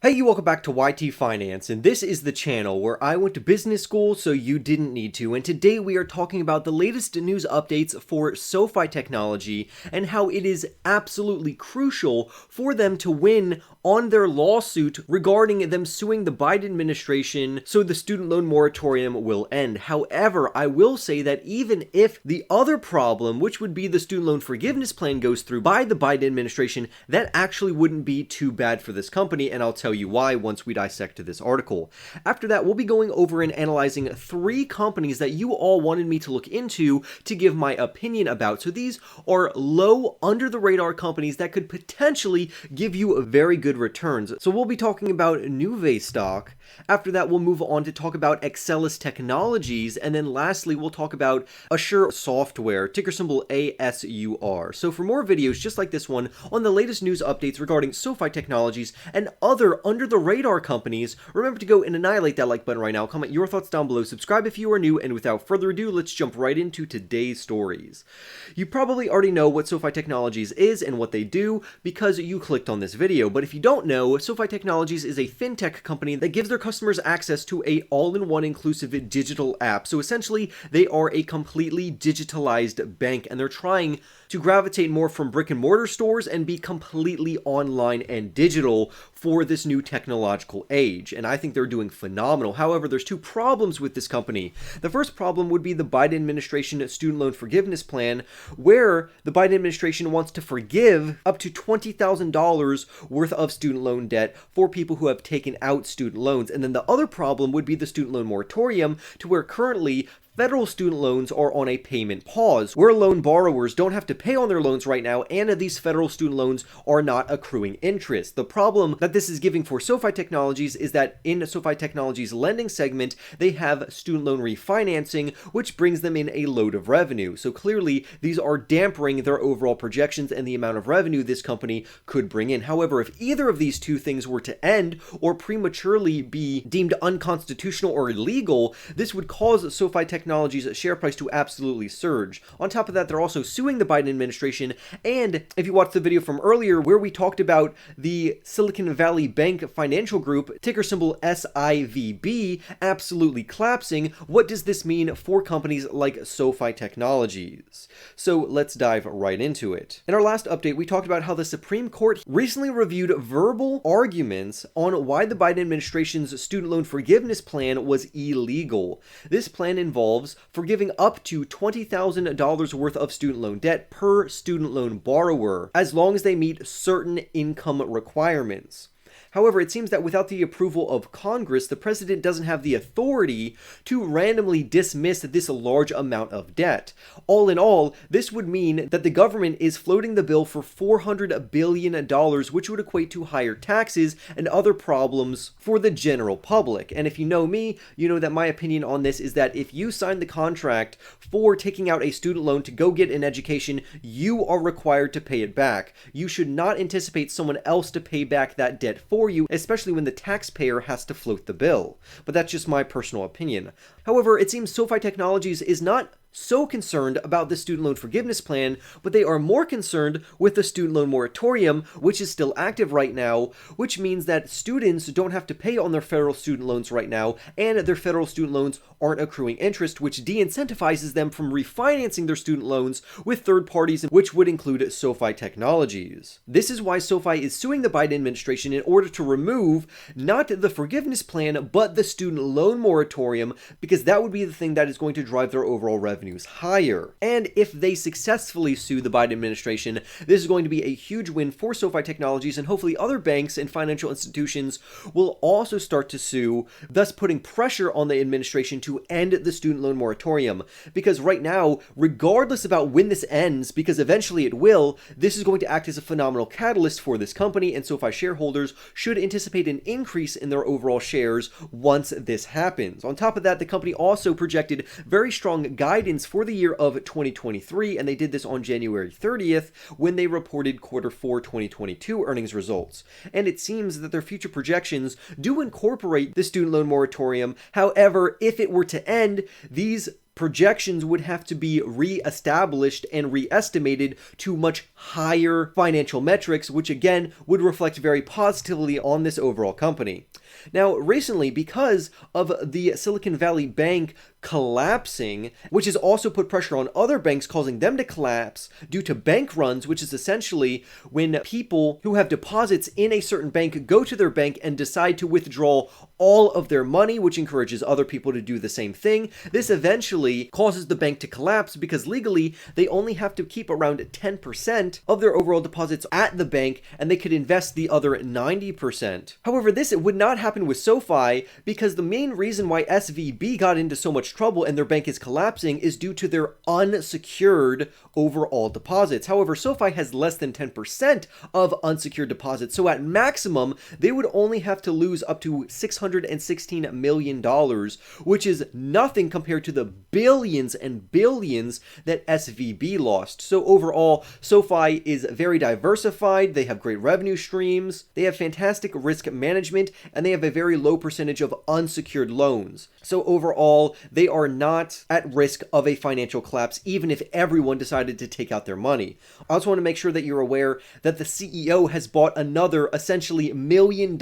Hey, welcome back to YT Finance, and this is the channel where I went to business school so you didn't need to, and today we are talking about the latest news updates for SoFi Technology and how it is absolutely crucial for them to win on their lawsuit regarding them suing the Biden administration so the student loan moratorium will end. However, I will say that even if the other problem, which would be the student loan forgiveness plan, goes through by the Biden administration, that actually wouldn't be too bad for this company, and I'll tell you why once we dissect this article. After that, we'll be going over and analyzing 3 companies that you all wanted me to look into to give my opinion about. So these are low, under the radar companies that could potentially give you very good returns. So we'll be talking about Nuvei stock. After that, we'll move on to talk about Axcelis Technologies, and then lastly, we'll talk about Asure Software, ticker symbol ASUR. So for more videos just like this one on the latest news updates regarding SoFi Technologies and other under-the-radar companies, remember to go and annihilate that like button right now, comment your thoughts down below, subscribe if you are new, and without further ado, let's jump right into today's stories. You probably already know what SoFi Technologies is and what they do because you clicked on this video, but if you don't know, SoFi Technologies is a fintech company that gives their customers access to a all-in-one inclusive digital app. So essentially, they are a completely digitalized bank, and they're trying to gravitate more from brick and mortar stores and be completely online and digital for this new technological age, and I think they're doing phenomenal. However, there's 2 problems with this company. The first problem would be the Biden administration student loan forgiveness plan, where the Biden administration wants to forgive up to $20,000 worth of student loan debt for people who have taken out student loans. And then the other problem would be the student loan moratorium, to where currently federal student loans are on a payment pause, where loan borrowers don't have to pay on their loans right now, and these federal student loans are not accruing interest. The problem that this is giving for SoFi Technologies is that in SoFi Technologies' lending segment, they have student loan refinancing, which brings them in a load of revenue. So clearly, these are dampening their overall projections and the amount of revenue this company could bring in. However, if either of these 2 things were to end or prematurely be deemed unconstitutional or illegal, this would cause SoFi Technologies' share price to absolutely surge. On top of that, they're also suing the Biden administration, and if you watched the video from earlier where we talked about the Silicon Valley Bank financial group, ticker symbol SIVB, absolutely collapsing, what does this mean for companies like SoFi Technologies? So let's dive right into it. In our last update, we talked about how the Supreme Court recently reviewed verbal arguments on why the Biden administration's student loan forgiveness plan was illegal. This plan involves forgiving up to $20,000 worth of student loan debt per student loan borrower, as long as they meet certain income requirements. However, it seems that without the approval of Congress, the president doesn't have the authority to randomly dismiss this large amount of debt. All in all, this would mean that the government is floating the bill for $400 billion, which would equate to higher taxes and other problems for the general public. And if you know me, you know that my opinion on this is that if you sign the contract for taking out a student loan to go get an education, you are required to pay it back. You should not anticipate someone else to pay back that debt for you, especially when the taxpayer has to float the bill. But that's just my personal opinion. However, it seems SoFi Technologies is not so concerned about the student loan forgiveness plan, but they are more concerned with the student loan moratorium, which is still active right now, which means that students don't have to pay on their federal student loans right now, and their federal student loans aren't accruing interest, which de-incentivizes them from refinancing their student loans with third parties, which would include SoFi Technologies. This is why SoFi is suing the Biden administration in order to remove not the forgiveness plan, but the student loan moratorium, because that would be the thing that is going to drive their overall revenues higher. And if they successfully sue the Biden administration, this is going to be a huge win for SoFi Technologies, and hopefully other banks and financial institutions will also start to sue, thus putting pressure on the administration to end the student loan moratorium. Because right now, regardless about when this ends, because eventually it will, this is going to act as a phenomenal catalyst for this company, and SoFi shareholders should anticipate an increase in their overall shares once this happens. On top of that, the company also projected very strong guidance guidance for the year of 2023, and they did this on January 30th when they reported Q4 2022 earnings results. And it seems that their future projections do incorporate the student loan moratorium. However, if it were to end, these projections would have to be re-established and re-estimated to much higher financial metrics, which again would reflect very positively on this overall company. Now, recently, because of the Silicon Valley Bank collapsing, which has also put pressure on other banks, causing them to collapse due to bank runs, which is essentially when people who have deposits in a certain bank go to their bank and decide to withdraw all of their money, which encourages other people to do the same thing. This eventually causes the bank to collapse because legally they only have to keep around 10% of their overall deposits at the bank, and they could invest the other 90%. However, this would not happen with SoFi because the main reason why SVB got into so much trouble and their bank is collapsing is due to their unsecured overall deposits. However, SoFi has less than 10% of unsecured deposits, so at maximum, they would only have to lose up to $616 million, which is nothing compared to the billions and billions that SVB lost. So overall, SoFi is very diversified, they have great revenue streams, they have fantastic risk management, and they have a very low percentage of unsecured loans. So overall, they are not at risk of a financial collapse, even if everyone decided to take out their money. I also want to make sure that you're aware that the CEO has bought another essentially $1 million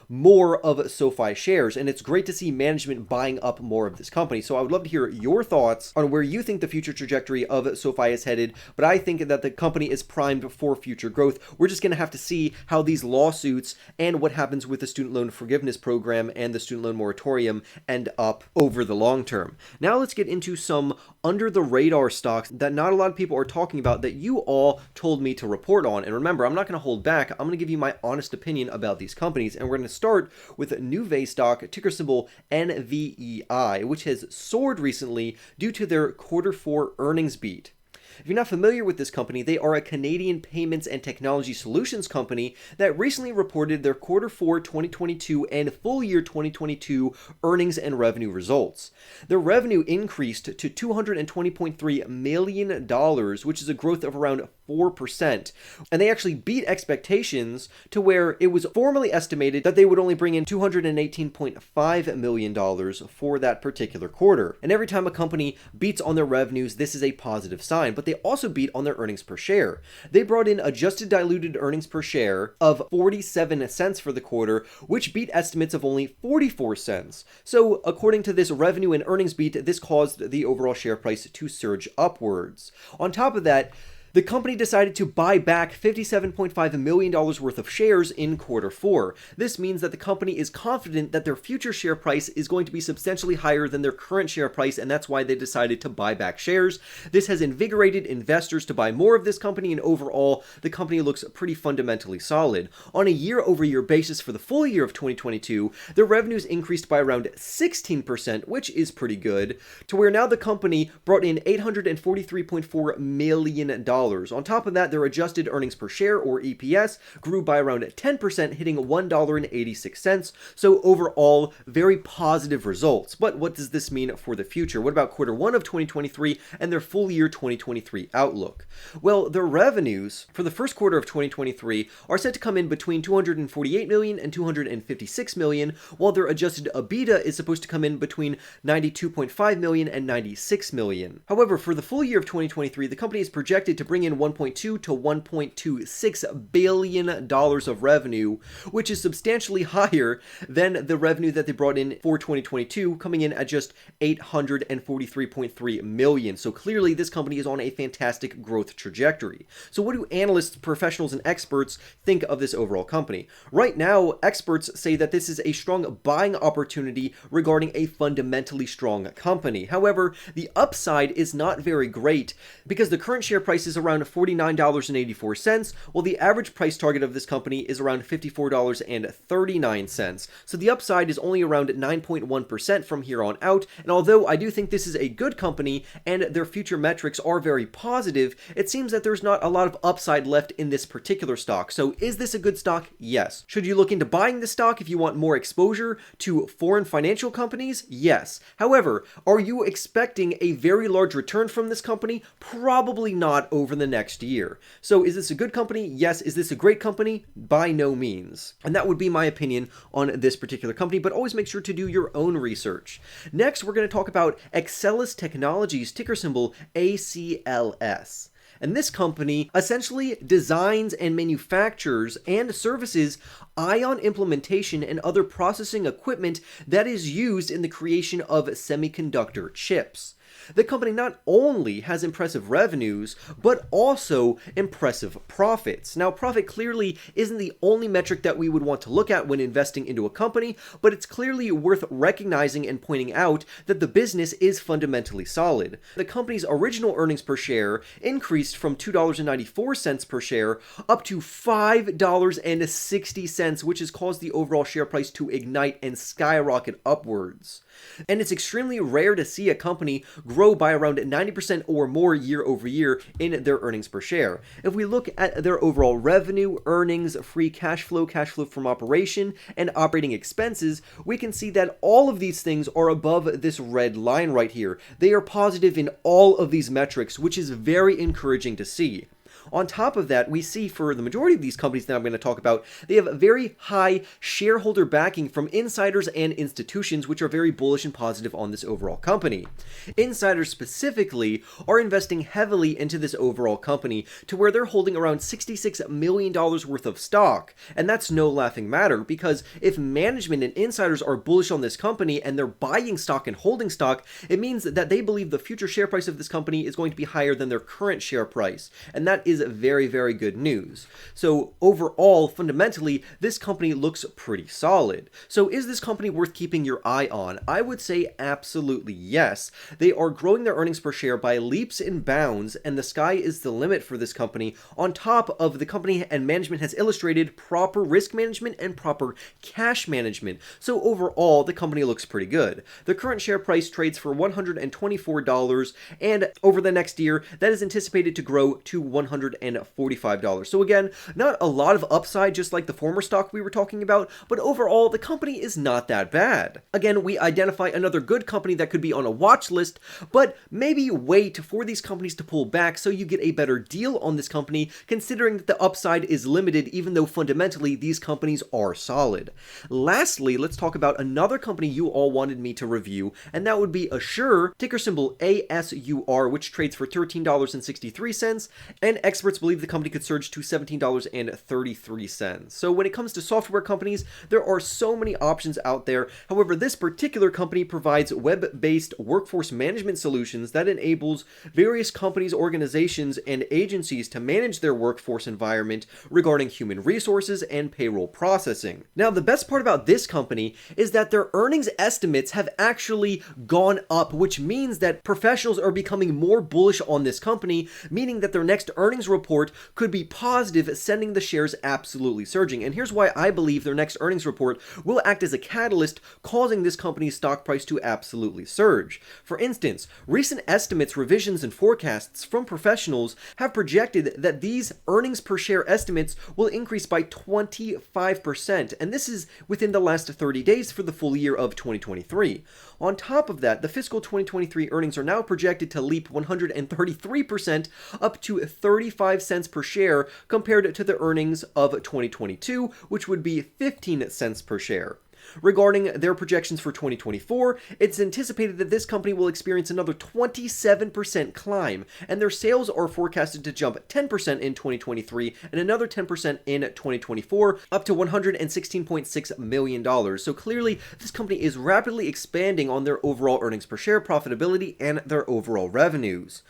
more of SoFi shares, and it's great to see management buying up more of this company. So I would love to hear your thoughts on where you think the future trajectory of SoFi is headed, but I think that the company is primed for future growth. We're just going to have to see how these lawsuits and what happens with the student loan forgiveness program and the student loan moratorium end up over the long term. Now let's get into some under the radar stocks that not a lot of people are talking about that you all told me to report on. And remember, I'm not going to hold back. I'm going to give you my honest opinion about these companies. And we're going to start with Nuvei stock, ticker symbol NVEI, which has soared recently due to their Q4 earnings beat. If you're not familiar with this company, they are a Canadian payments and technology solutions company that recently reported their Q4 2022 and full year 2022 earnings and revenue results. Their revenue increased to $220.3 million, which is a growth of around 4%. And they actually beat expectations to where it was formerly estimated that they would only bring in $218.5 million for that particular quarter. And every time a company beats on their revenues, this is a positive sign. But they also beat on their earnings per share. They brought in adjusted diluted earnings per share of 47 cents for the quarter, which beat estimates of only 44 cents. So according to this revenue and earnings beat, this caused the overall share price to surge upwards. On top of that, the company decided to buy back $57.5 million worth of shares in Q4. This means that the company is confident that their future share price is going to be substantially higher than their current share price, and that's why they decided to buy back shares. This has invigorated investors to buy more of this company, and overall, the company looks pretty fundamentally solid. On a year-over-year basis for the full year of 2022, their revenues increased by around 16%, which is pretty good, to where now the company brought in $843.4 million. On top of that, their adjusted earnings per share, or EPS, grew by around 10%, hitting $1.86. So overall, very positive results. But what does this mean for the future? What about Q1 of 2023 and their full year 2023 outlook? Well, their revenues for the first quarter of 2023 are set to come in between $248 million and $256 million, while their adjusted EBITDA is supposed to come in between $92.5 million and $96 million. However, for the full year of 2023, the company is projected to bring in $1.2 to $1.26 billion of revenue, which is substantially higher than the revenue that they brought in for 2022, coming in at just $843.3 million. So clearly, this company is on a fantastic growth trajectory. So what do analysts, professionals, and experts think of this overall company? Right now, experts say that this is a strong buying opportunity regarding a fundamentally strong company. However, the upside is not very great because the current share price is around $49.84, while the average price target of this company is around $54.39. So the upside is only around 9.1% from here on out, and although I do think this is a good company and their future metrics are very positive, it seems that there's not a lot of upside left in this particular stock. So is this a good stock? Yes. Should you look into buying this stock if you want more exposure to foreign financial companies? Yes. However, are you expecting a very large return from this company? Probably not over the next year. So is this a good company? Yes. Is this a great company? By no means. And that would be my opinion on this particular company, but always make sure to do your own research. Next, we're going to talk about Axcelis Technologies, ticker symbol ACLS. And this company essentially designs and manufactures and services ion implementation and other processing equipment that is used in the creation of semiconductor chips. The company not only has impressive revenues, but also impressive profits. Now, profit clearly isn't the only metric that we would want to look at when investing into a company, but it's clearly worth recognizing and pointing out that the business is fundamentally solid. The company's original earnings per share increased from $2.94 per share up to $5.60, which has caused the overall share price to ignite and skyrocket upwards. And it's extremely rare to see a company grow by around 90% or more year over year in their earnings per share. If we look at their overall revenue, earnings, free cash flow from operation, and operating expenses, we can see that all of these things are above this red line right here. They are positive in all of these metrics, which is very encouraging to see. On top of that, we see for the majority of these companies that I'm going to talk about, they have very high shareholder backing from insiders and institutions, which are very bullish and positive on this overall company. Insiders specifically are investing heavily into this overall company to where they're holding around $66 million worth of stock. And that's no laughing matter, because if management and insiders are bullish on this company and they're buying stock and holding stock, it means that they believe the future share price of this company is going to be higher than their current share price. And that is very, very good news. So overall, fundamentally, this company looks pretty solid. So is this company worth keeping your eye on? I would say absolutely yes. They are growing their earnings per share by leaps and bounds, and the sky is the limit for this company. On top of the company and management has illustrated proper risk management and proper cash management. So overall, the company looks pretty good. The current share price trades for $124, and over the next year, that is anticipated to grow to $145. So again, not a lot of upside, just like the former stock we were talking about, but overall, the company is not that bad. Again, we identify another good company that could be on a watch list, but maybe wait for these companies to pull back so you get a better deal on this company, considering that the upside is limited, even though fundamentally these companies are solid. Lastly, let's talk about another company you all wanted me to review, and that would be Asure, ticker symbol ASUR, which trades for $13.63, and experts believe the company could surge to $17.33. So when it comes to software companies, there are so many options out there. However, this particular company provides web-based workforce management solutions that enables various companies, organizations, and agencies to manage their workforce environment regarding human resources and payroll processing. Now, the best part about this company is that their earnings estimates have actually gone up, which means that professionals are becoming more bullish on this company, meaning that their next earnings report could be positive, sending the shares absolutely surging. And here's why I believe their next earnings report will act as a catalyst, causing this company's stock price to absolutely surge. For instance, recent estimates, revisions, and forecasts from professionals have projected that these earnings per share estimates will increase by 25%, and this is within the last 30 days for the full year of 2023. On top of that, the fiscal 2023 earnings are now projected to leap 133% up to 35 cents per share compared to the earnings of 2022, which would be 15 cents per share. Regarding their projections for 2024, it's anticipated that this company will experience another 27% climb, and their sales are forecasted to jump 10% in 2023 and another 10% in 2024, up to $116.6 million. So clearly, this company is rapidly expanding on their overall earnings per share profitability and their overall revenues.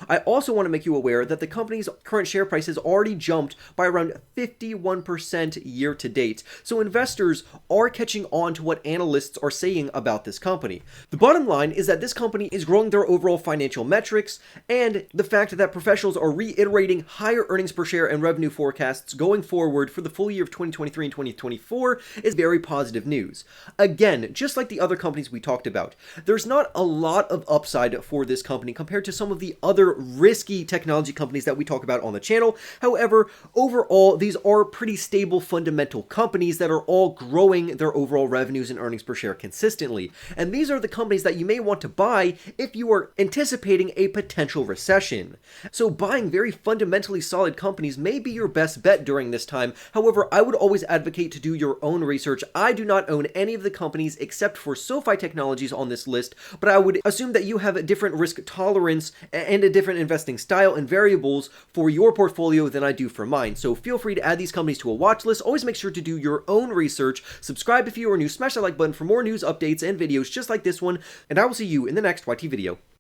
I also want to make you aware that the company's current share price has already jumped by around 51% year to date, so investors are catching on to what analysts are saying about this company. The bottom line is that this company is growing their overall financial metrics, and the fact that professionals are reiterating higher earnings per share and revenue forecasts going forward for the full year of 2023 and 2024 is very positive news. Again, just like the other companies we talked about, there's not a lot of upside for this company compared to some of the other risky technology companies that we talk about on the channel. However, overall, these are pretty stable fundamental companies that are all growing their overall revenues and earnings per share consistently. And these are the companies that you may want to buy if you are anticipating a potential recession. So buying very fundamentally solid companies may be your best bet during this time. However, I would always advocate to do your own research. I do not own any of the companies except for SoFi Technologies on this list, but I would assume that you have a different risk tolerance and a different investing style and variables for your portfolio than I do for mine. So feel free to add these companies to a watch list. Always make sure to do your own research. Subscribe if you are new, smash that like button for more news, updates, and videos just like this one, and I will see you in the next YT video.